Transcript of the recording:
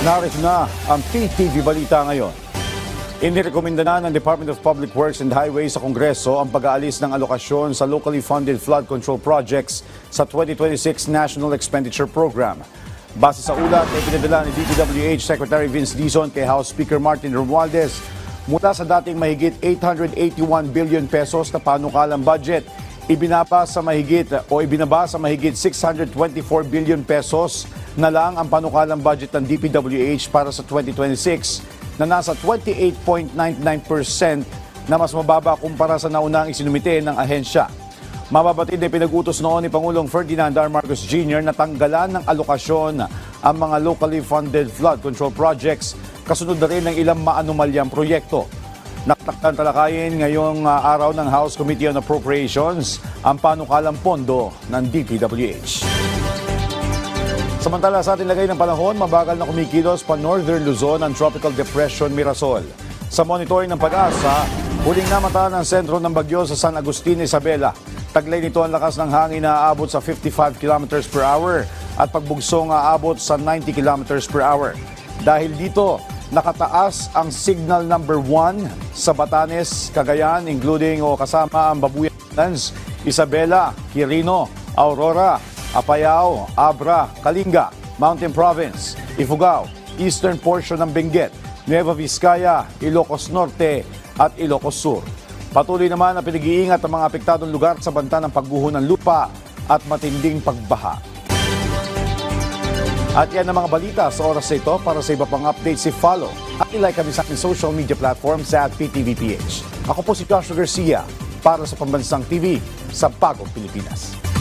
Narito na ang PTV Balita ngayon. Inirekomenda na ng Department of Public Works and Highways sa Kongreso ang pag-aalis ng alokasyon sa locally funded flood control projects sa 2026 National Expenditure Program. Base sa ulat na ipinadala ni DPWH Secretary Vince Dizon kay House Speaker Martin Romualdez, mula sa dating mahigit 881 billion pesos na panukalang budget, ibinaba sa mahigit 624 billion pesos na lang ang panukalang budget ng DPWH para sa 2026 na nasa 28.99% na mas mababa kumpara sa naunang isinumite ng ahensya. Mababatid na pinag-utos noon ni Pangulong Ferdinand R. Marcos Jr. na tanggalan ng alokasyon ang mga locally funded flood control projects, kasunod na rin ng ilang maanumalyang proyekto. Nakatakdang talakayin ngayong araw ng House Committee on Appropriations ang panukalang pondo ng DPWH. Samantala sa ating lagay ng panahon, mabagal na kumikilos pa Northern Luzon ang Tropical Depression Mirasol. Sa monitoring ng Pag-asa, huling namata ng sentro ng bagyo sa San Agustin, Isabela. Taglay nito ang lakas ng hangin na aabot sa 55 km per hour at pagbugsong aabot sa 90 km per hour. Dahil dito, nakataas ang signal number 1 sa Batanes, Cagayan, including o kasama ang Babuyan Islands, Isabela, Quirino, Aurora, Apayao, Abra, Kalinga, Mountain Province, Ifugao, eastern portion ng Benguet, Nueva Vizcaya, Ilocos Norte at Ilocos Sur. Patuloy naman ang pinag-iingat ng mga apektadong lugar sa banta ng pagguho ng lupa at matinding pagbaha. At yan ang mga balita sa oras na ito. Para sa iba pang updates, follow at ilike kami sa ating social media platforms at PTVPH. Ako po si Joshua Garcia para sa Pambansang TV sa Bagong Pilipinas.